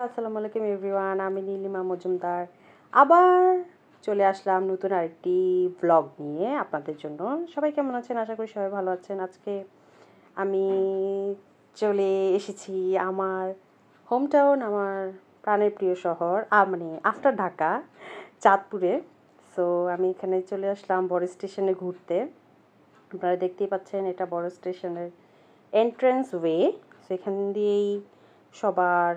আসসালামু আলাইকুম এভরিওয়ান, আমি নীলিমা মজুমদার আবার চলে আসলাম নতুন আরেকটি ব্লগ নিয়ে আপনাদের জন্য। সবাই কেমন আছেন? আশা করি সবাই ভালো আছেন। আজকে আমি চলে এসেছি আমার হোম টাউন, আমার প্রাণের প্রিয় শহর, মানে আফটার ঢাকা, চাঁদপুরে। সো আমি এখানে চলে আসলাম বড় স্টেশনে ঘুরতে। আপনারা দেখতেই পাচ্ছেন এটা বড় স্টেশনের এন্ট্রান্স ওয়ে। সেখান দিয়েই সবার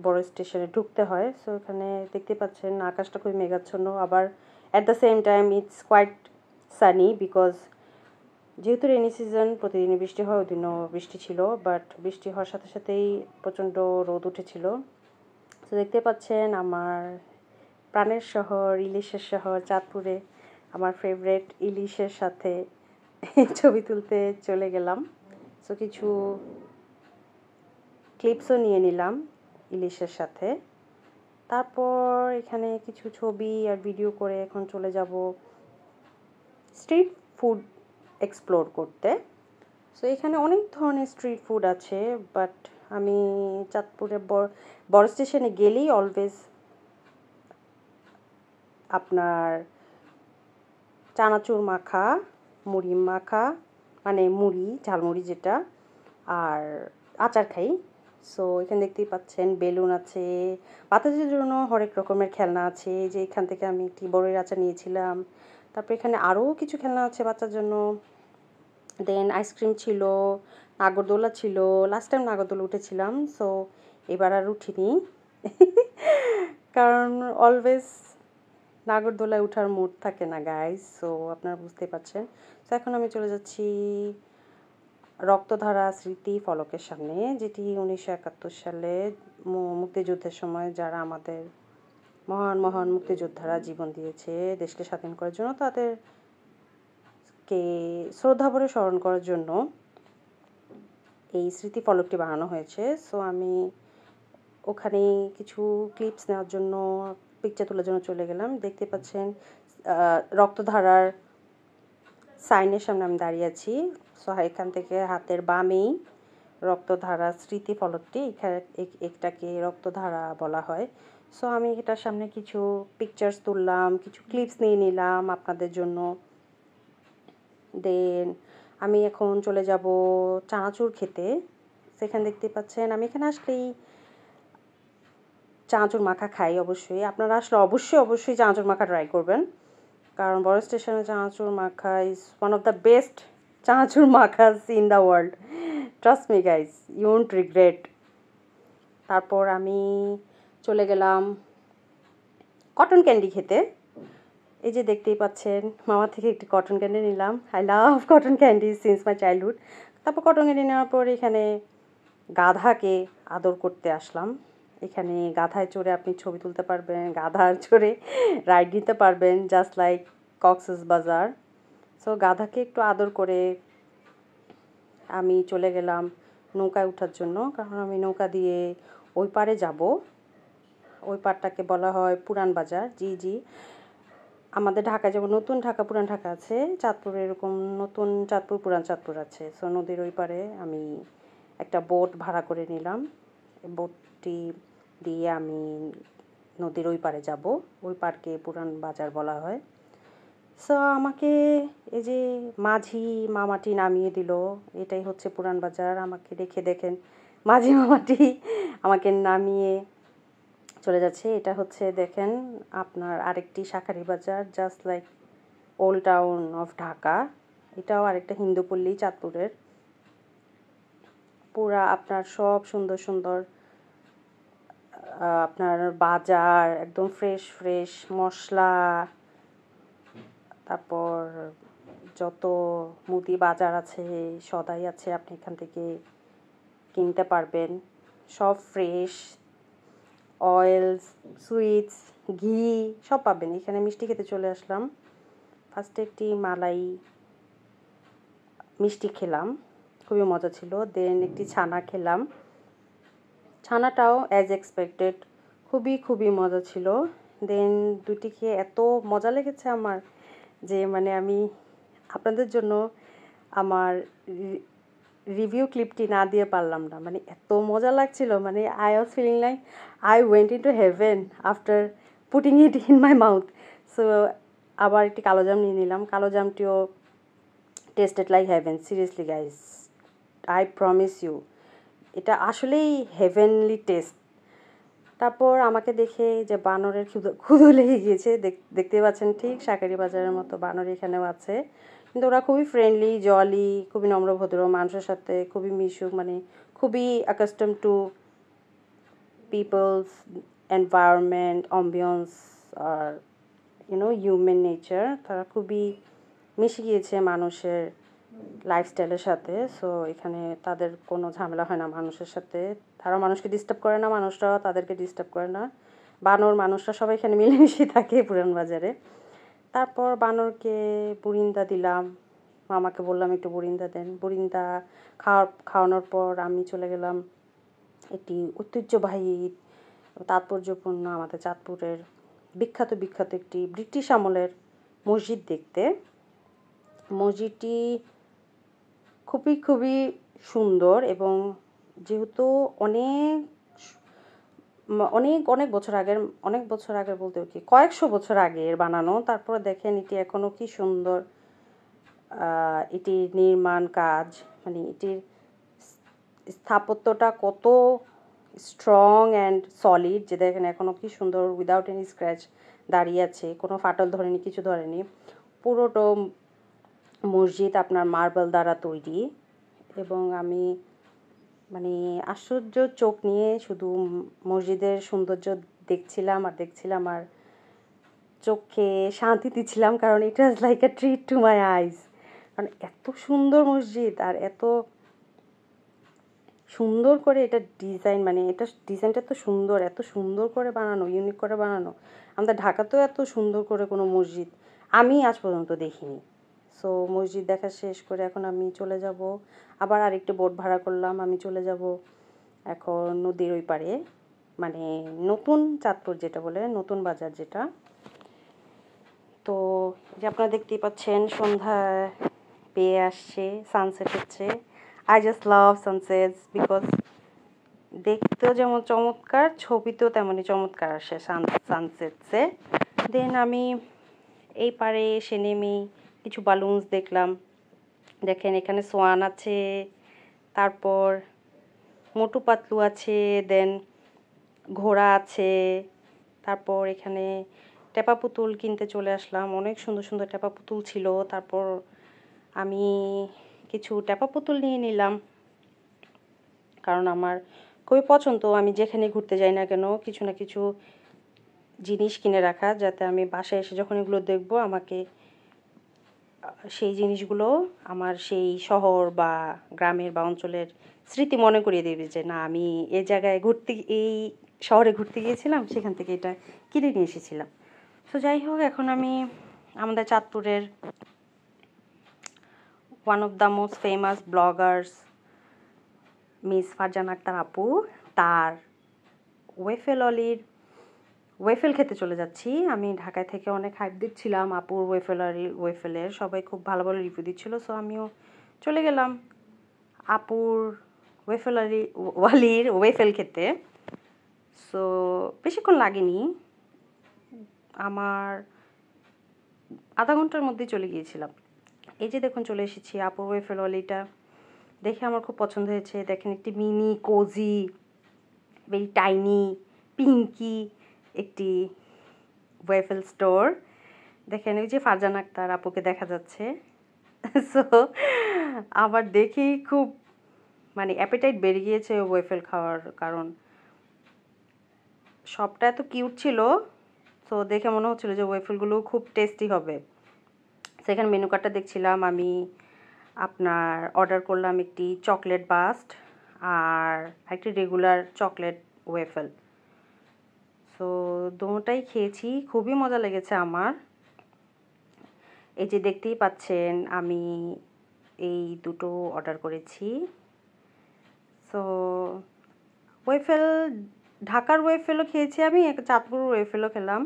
বড় স্টেশনে ঢুকতে হয়। সো এখানে দেখতে পাচ্ছেন আকাশটা খুবই মেঘাচ্ছন্ন, আবার at the same time it's quite sunny, because যেহেতু রেনি সিজন প্রতিদিনই বৃষ্টি হয়, ওদিনও বৃষ্টি ছিল, বাট বৃষ্টি হওয়ার সাথে সাথেই প্রচণ্ড রোদ উঠেছিল। তো দেখতে পাচ্ছেন আমার প্রাণের শহর, ইলিশের শহর চাঁদপুরে আমার ফেভারেট ইলিশের সাথে ছবি তুলতে চলে গেলাম। সো কিছু ক্লিপসও নিয়ে নিলাম ইলিশের সাথে। তারপর এখানে কিছু ছবি আর ভিডিও করে এখন চলে যাব স্ট্রিট ফুড এক্সপ্লোর করতে। সো এখানে অনেক ধরনের স্ট্রিট ফুড আছে, বাট আমি চাঁদপুরে বড় স্টেশনে গেলেই অলওয়েজ আপনার চানাচুর মাখা, মুড়ি মাখা, মানে মুড়ি ঝালমুড়ি যেটা, আর আচার খাই। সো এখানে দেখতেই পাচ্ছেন বেলুন আছে, বাচ্চাদের জন্য হরেক রকমের খেলনা আছে। যে এখান থেকে আমি একটি বড়ের আচার নিয়েছিলাম। তারপর এখানে আরও কিছু খেলনা আছে বাচ্চার জন্য। দেন আইসক্রিম ছিল, নাগরদোলা ছিল। লাস্ট টাইম নাগরদোলা উঠেছিলাম, সো এবার আর উঠিনি কারণ অলওয়েজ নাগরদোলায় ওঠার মুড থাকে না গাইজ। সো আপনারা বুঝতে পারছেন। সো এখন আমি চলে যাচ্ছি রক্তধারা স্মৃতি ফলকের সামনে, যেটি 1971 সালে মুক্তিযুদ্ধের সময় যারা আমাদের মহান মহান মুক্তিযোদ্ধারা জীবন দিয়েছে দেশকে স্বাধীন করার জন্য, তাদেরকে শ্রদ্ধাভরে স্মরণ করার জন্য এই স্মৃতি ফলকটি বানানো হয়েছে। সো আমি ওখানে কিছু ক্লিপস নেওয়ার জন্য, পিকচার তোলার জন্য চলে গেলাম। দেখতে পাচ্ছেন রক্তধারার সাইনের সামনে আমি দাঁড়িয়ে আছি। সো এখান থেকে হাতের বামেই রক্তধারা স্মৃতি ফলকটি, এটাকে রক্তধারা বলা হয়। সো আমি এটার সামনে কিছু পিকচার্স তুললাম, কিছু ক্লিপস নিয়ে নিলাম আপনাদের জন্য। দেন আমি এখন চলে যাব চানাচুর খেতে। সেখানে দেখতে পাচ্ছেন আমি এখানে আসলেই চানাচুর মাখা খাই। অবশ্যই আপনারা আসলে অবশ্যই চানাচুর মাখা ট্রাই করবেন, কারণ বড় স্টেশনে chanachur makha is one of the best chanachur makhas in the world. Trust me guys, you won't regret. তারপর আমি চলে গেলাম কটন ক্যান্ডি খেতে। এই যে দেখতেই পাচ্ছেন মামা থেকে একটি কটন ক্যান্ডি নিলাম। I love cotton candy since my childhood. তারপর কটন ক্যান্ডি নেওয়ার পর এখানে গাধাকে আদর করতে আসলাম। এখানে গাধায় চড়ে আপনি ছবি তুলতে পারবেন, গাধার চড়ে রাইড নিতে পারবেন, জাস্ট লাইক কক্সেস বাজার। সো গাধাকে একটু আদর করে আমি চলে গেলাম নৌকায় ওঠার জন্য, কারণ আমি নৌকা দিয়ে ওই পারে যাব। ওই পারটাকে বলা হয় পুরান বাজার। জি, আমাদের ঢাকায় যেমন নতুন ঢাকা পুরান ঢাকা আছে, চাঁদপুরে এরকম নতুন চাঁদপুর পুরান চাঁদপুর আছে। সো নদীর ওই পারে আমি একটা বোট ভাড়া করে নিলাম। বোটটি দিয়ে আমি নদীর ওই পারে যাব। ওই পারকে পুরান বাজার বলা হয়। সো আমাকে এই যে মাঝি মামাটি নামিয়ে দিল, এটাই হচ্ছে পুরান বাজার। আমাকে রেখে দেখেন মাঝি মামাটি আমাকে নামিয়ে চলে যাচ্ছে। এটা হচ্ছে দেখেন আপনার আরেকটি শাঁখারী বাজার, just like old town of Dhaka. এটাও আরেকটা হিন্দুপল্লী চাঁদপুরের। পুরা আপনার সব সুন্দর সুন্দর আপনার বাজার, একদম ফ্রেশ মশলা, তারপর যত মুদি বাজার আছে, সদাই আছে, আপনি এখান থেকে কিনতে পারবেন। সব ফ্রেশ, অয়েলস, সুইটস, ঘি সব পাবেন এখানে। মিষ্টি খেতে চলে আসলাম। ফার্স্টে একটি মালাই মিষ্টি খেলাম, খুবই মজা ছিল। দেন একটি ছানা খেলাম, ছানাটাও অ্যাজ এক্সপেক্টেড খুবই মজা ছিল। দেন দুটি খেয়ে এত মজা লেগেছে আমার, যে মানে আমি আপনাদের জন্য আমার রিভিউ ক্লিপটি না দিয়ে পারলাম না, মানে এত মজা লাগছিল, মানে I was feeling like I went in to heaven after putting it in my mouth. So আবার একটি কালো জাম নিয়ে নিলাম, কালো জামটিও tasted like heaven, seriously guys, I promise you, এটা আসলেই হেভেনলি টেস্ট। তারপর আমাকে দেখে যে বানরের ক্ষুধা লেগে গিয়েছে, দেখতে পাচ্ছেন ঠিক শাঁখারি বাজারের মতো বানর এখানেও আছে, কিন্তু ওরা খুবই ফ্রেন্ডলি, জলি, খুবই নম্রভদ্র, মানুষের সাথে খুবই মিশুক, মানে খুবই accustom to peoples environment, ambience আর হিউম্যান নেচার। তারা খুবই মিশে গিয়েছে মানুষের লাইফস্টাইলের সাথে। সো এখানে তাদের কোনো ঝামেলা হয় না মানুষের সাথে, তারা মানুষকে ডিস্টার্ব করে না, মানুষরাও তাদেরকে ডিস্টার্ব করে না। বানর মানুষরা সবাই এখানে মিলেমিশে থাকে পুরান বাজারে। তারপর বানরকে বুরিন্দা দিলাম, মামাকে বললাম একটু বুরিন্দা দেন। বুরিন্দা খাওয়ানোর পর আমি চলে গেলাম একটি ঐতিহ্যবাহী তাৎপর্যপূর্ণ আমাদের চাঁদপুরের বিখ্যাত একটি ব্রিটিশ আমলের মসজিদ দেখতে। মসজিদটি খুবই সুন্দর, এবং যেহেতু অনেক বছর আগের বলতে কি কয়েকশো বছর আগের বানানো, তারপরে দেখেন এটি এখনও কি সুন্দর, এটির নির্মাণ কাজ, মানে এটির স্থাপত্যটা কত স্ট্রং অ্যান্ড সলিড, যে দেখেন এখনও কি সুন্দর উইদাউট এনি স্ক্র্যাচ দাঁড়িয়ে আছে, কোনো ফাটল ধরেনি, কিছু ধরেনি। পুরোটা মসজিদ আপনার মার্বেল দ্বারা তৈরি, এবং আমি মানে আশ্চর্য চোখ নিয়ে শুধু মসজিদের সৌন্দর্য দেখছিলাম আর চোখে শান্তি দিচ্ছিলাম, কারণ it was like a treat to my eyes. কারণ এত সুন্দর মসজিদ আর এত সুন্দর করে এটা ডিজাইন, মানে এটা ডিজাইনটা এত সুন্দর করে বানানো, ইউনিক করে বানানো। আমাদের ঢাকাতেও এত সুন্দর করে কোনো মসজিদ আমি আজ পর্যন্ত দেখিনি। সো মসজিদ দেখা শেষ করে এখন আমি চলে যাব, আবার আরেকটি বোট ভাড়া করলাম, আমি চলে যাব এখন নদীর ওই পারে, মানে নতুন চাঁদপুর যেটা বলে, নতুন বাজার যেটা। তো যে আপনারা দেখতেই পাচ্ছেন সন্ধ্যা পেয়ে আসছে, সানসেট হচ্ছে। আই জাস্ট লাভ সানসেটস বিকজ দেখতেও যেমন চমৎকার, ছবিতেও তেমনই চমৎকার আসে সানসেটসে। দেন আমি এই পারে এসে নেমে কিছু বালুনস দেখলাম, দেখেন এখানে সোয়ান আছে, তারপর মোটু পাতলু আছে, দেন ঘোড়া আছে, তারপর এখানে টেপা পুতুল কিনতে চলে আসলাম, অনেক সুন্দর টেপা পুতুল ছিল। তারপর আমি কিছু টেপা পুতুল নিয়ে নিলাম, কারণ আমার খুবই পছন্দ, আমি যেখানে ঘুরতে যাই না কেন কিছু না কিছু জিনিস কিনে রাখা, যাতে আমি বাসায় এসে যখন এগুলো দেখবো আমাকে সেই জিনিসগুলো আমার সেই শহর বা গ্রামের বা অঞ্চলের স্মৃতি মনে করিয়ে দেবে, যে না আমি এই শহরে ঘুরতে গিয়েছিলাম, সেখান থেকে এটা কিনে নিয়ে এসেছিলাম। তো যাই হোক, এখন আমি আমাদের চাঁদপুরের one of the most famous bloggers miss Farzana Akhtar আপু, তার ওয়েফেল খেতে চলে যাচ্ছি। আমি ঢাকায় থেকে অনেক হাইপ দিচ্ছিলাম আপুর ওয়েফেলের, সবাই খুব ভালো রিভিউ দিচ্ছিল। সো আমিও চলে গেলাম আপুর ওয়ালির ওয়েফেল খেতে। সো বেশিক্ষণ লাগেনি, আমার আধা ঘন্টার মধ্যেই চলে গিয়েছিলাম। এই যে দেখুন চলে এসেছি আপুর ওয়েফেল ওয়ালিটা, দেখে আমার খুব পছন্দ হয়েছে। দেখেন একটি mini cozy, very tiny, pinky একটি ওয়েফেল স্টোর। দেখেন ওই যে ফারজানা আক্তার আপুকে দেখা যাচ্ছে। সো আমার দেখেই খুব মানে অ্যাপেটাইট বেড়ে গিয়েছে ওয়েফেল খাওয়ার, কারণ সবটা এত কিউট ছিল। তো দেখে মনে হচ্ছিল যে ওয়েফেলগুলো খুব টেস্টি হবে। সেখানে মেনু কার্ডটা দেখছিলাম, আমি আপনার অর্ডার করলাম একটি চকলেট বাস্ট আর একটি রেগুলার চকলেট ওয়েফেল। সো দুটোটাই খেয়েছি, খুবই মজা লেগেছে আমার। এই যে দেখতেই পাচ্ছেন আমি এই দুটো অর্ডার করেছি। সো ওয়েফেল, ঢাকার ওয়েফেলও খেয়েছি আমি, চাঁদপুর ওয়েফেলও খেলাম।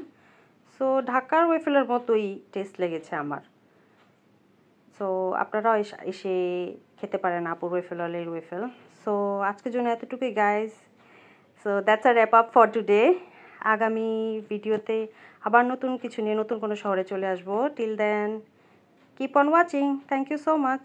সো ঢাকার ওয়েফেলের মতোই টেস্ট লেগেছে আমার। সো আপনারাও এসে খেতে পারেন আপুর ওয়েফেল হলে ওয়েফেল। সো আজকের জন্য এতটুকুই guys. So that's a wrap up for today. আগামী ভিডিওতে আবার নতুন কিছু নিয়ে নতুন কোনো শহরে চলে আসবো। Till then keep on watching. Thank you so much.